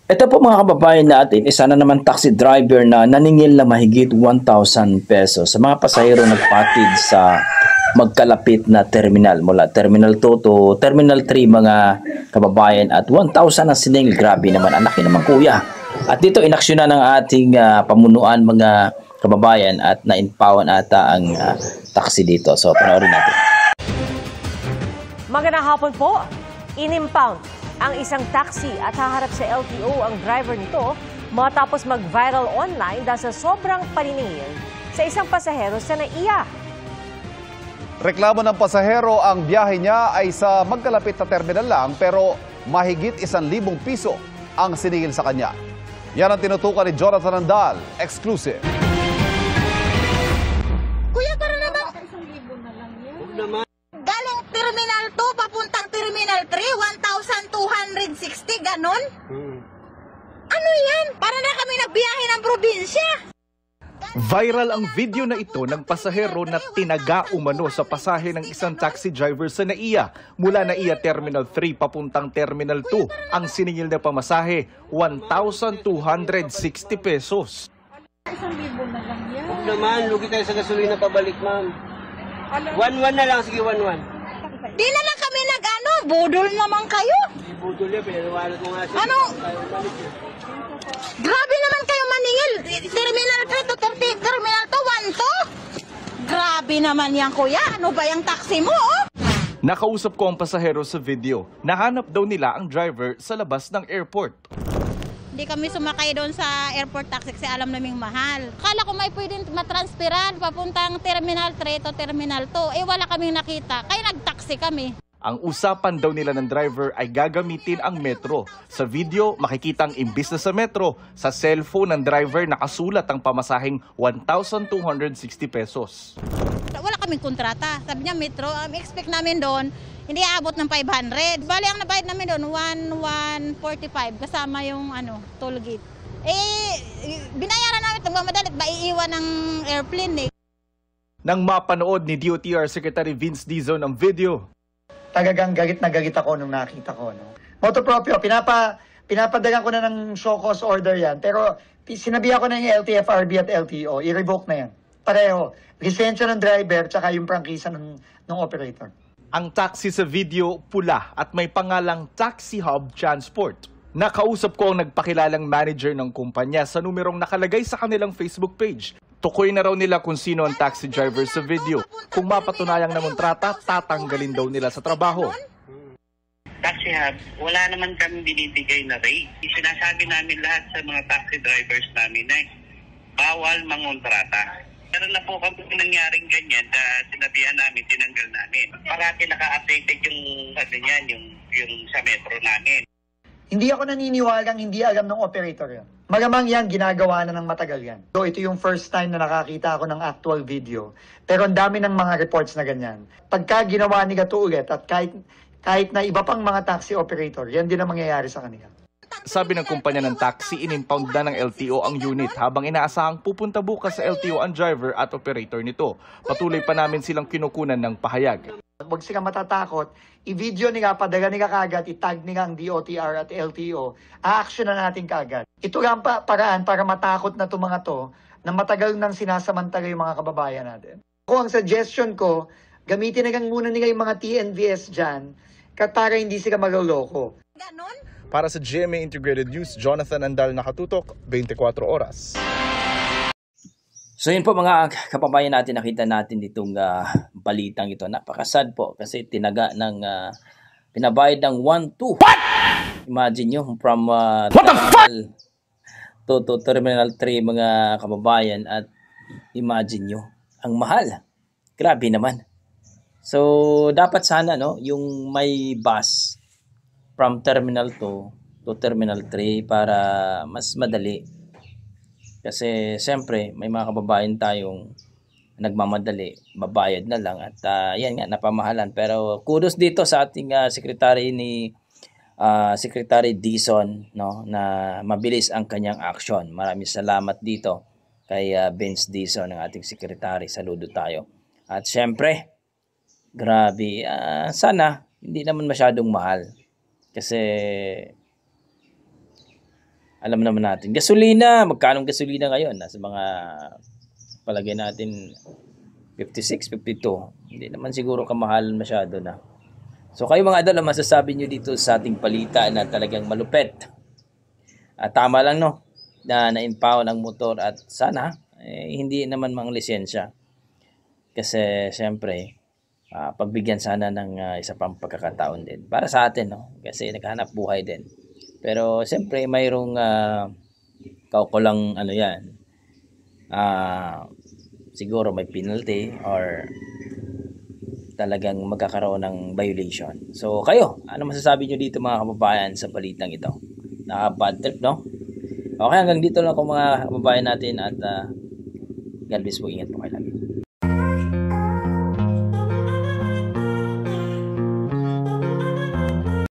Ito po mga kababayan natin, isa na naman taxi driver na naningil na mahigit 1,000 pesos sa mga pasahero nagpatid sa magkalapit na terminal mula Terminal 2 to Terminal 3 mga kababayan at 1,000 ang siningil. Grabe naman, ang laki naman kuya. At dito inaksyonan ng ating pamunuan mga kababayan at na-impound ata ang taxi dito. So panoorin natin. Magandang hapon po, in-impound ang isang taxi at haharap sa LTO ang driver nito matapos mag-viral online dahil sa sobrang paniningil sa isang pasahero sa NAIA. Reklamo ng pasahero ang biyahe niya ay sa magkalapit na terminal lang pero mahigit 1,000 piso ang siningil sa kanya. Yan ang tinutukan ni Jonathan Andal, exclusive. Kuya, para naman. 1,000 na lang yan. Galing Terminal 2, papuntang Terminal 3, 1,260, ganon? Ano yan? Para na kami nagbiyahe ng probinsya. Viral ang video na ito ng pasahero na tinaga umano sa pasahe ng isang taxi driver sa NAIA. Mula NAIA Terminal 3 papuntang Terminal 2, ang siningil na pamasahe, 1,260 pesos. 1,000 na lang yan. Huwag naman, lugi tayo sa gasolina pabalik, ma'am. 1,1 na lang, sige 1,1. Di na lang kami nag-ano, budol naman kayo. Hindi budol yan, pinaliwanag mo nga siya. Ano? Grabe naman kayo maningil. Terminal 3 to Terminal 2, 1 to. Grabe naman yan, kuya. Ano ba yung taxi mo, oh? Nakausap ko ang pasahero sa video. Nahanap daw nila ang driver sa labas ng airport. Hindi kami sumakay doon sa airport taxi kasi alam naming mahal. Kala ko may pwedeng matransferan papuntang Terminal 3 to Terminal 2. Wala kaming nakita, kaya nagtaxi kami. Ang usapan daw nila ng driver ay gagamitin ang metro. Sa video, makikita ang imbis na sa metro, sa cellphone ng driver nakasulat ang pamasaheng 1,260 pesos. Wala kaming kontrata. Sabi niya metro, expect namin doon, hindi aabot ng 500. Bali ang nabayad namin doon, 1,145 kasama yung toll gate. Binayaran namin itong mamadalit, maiiwan ng airplane eh. Nang mapanood ni DOTR Secretary Vince Dizon ang video, talagang galit na galit ako nung nakita ko. No? Moto proprio, pinapadagan ko na ng show cause order yan. Pero sinabihan ko na yung LTFRB at LTO, i-revoke na yan. Pareho, lisensya ng driver tsaka yung prangkisa ng operator. Ang taxi sa video pula at may pangalang Taxi Hub Transport. Nakausap ko ang nagpakilalang manager ng kumpanya sa numerong nakalagay sa kanilang Facebook page. Tukoy na raw nila kung sino ang taxi driver sa video. Kung mapatunayang namontrata, tatanggalin daw nila sa trabaho. Taxi Hub, wala naman kami binibigay na rate. Sinasabi namin lahat sa mga taxi drivers namin na bawal mangontrata. Pero na po kami nangyaring ganyan na sinabihan namin, tinanggal namin. Parati naka-updated yung sa metro namin. Hindi ako naniniwalang hindi alam ng operator yan. Malamang yan, ginagawa na ng matagal yan. So ito yung first time na nakakita ako ng actual video. Pero ang dami ng mga reports na ganyan. Pagka ginawa ni Gato ulit at kahit na iba pang mga taxi operator, yan din ang mangyayari sa kanila. Sabi ng kumpanya ng taxi, inimpound na ng LTO ang unit habang inaasahang pupunta bukas sa LTO ang driver at operator nito. Patuloy pa namin silang kinukunan ng pahayag. Huwag silang matatakot, i-video nila, padala nila kagad, itag nila ang DOTR at LTO, a-action na natin kagad. Ito lang paraan para matakot na itong mga to na matagal nang sinasamantala yung mga kababayan natin. Ang suggestion ko, gamitin na lang muna nila yung mga TNVS dyan para hindi sila maloloko. Para sa GMA Integrated News, Jonathan Andal, nakatutok, 24 oras. So yun po mga kababayan natin, nakita natin ditong balitang ito. Napakasad po kasi tinaga ng pinabayad ng 1,200. What? Imagine nyo from Terminal to Terminal 3 mga kababayan at imagine nyo, ang mahal. Grabe naman. So dapat sana yung may bus from Terminal 2 to Terminal 3 para mas madali. Kasi siyempre may mga kababayan tayong nagmamadali, babayad na lang at yan nga, napamahalan. Pero kudos dito sa ating secretary Secretary Dizon, na mabilis ang kanyang action. Maraming salamat dito kay Vince Dizon, ng ating secretary. Saludo tayo. At siyempre, grabe, sana hindi naman masyadong mahal. Kasi Alam naman natin. Gasolina, magkano gasolina ngayon? Nasa mga palagay natin 56, 52. Hindi naman siguro kamahalan masyado na. So kayo mga idol, ang masasabi nyo dito sa ating balita na talagang malupet. At tama lang no, na na-impound ang motor at sana hindi naman mang lisensya. Kasi siyempre, pagbigyan sana ng isa pang pagkakataon din. Para sa atin, no? Kasi naghahanap buhay din. Pero siyempre, mayroong kaukulang ano yan. Siguro may penalty or talagang magkakaroon ng violation. So kayo, ano masasabi nyo dito mga kababayan sa balitang ito? Bad trip, no? Okay, hanggang dito lang ako mga kababayan natin at God bless po, ingat po kayo lagi.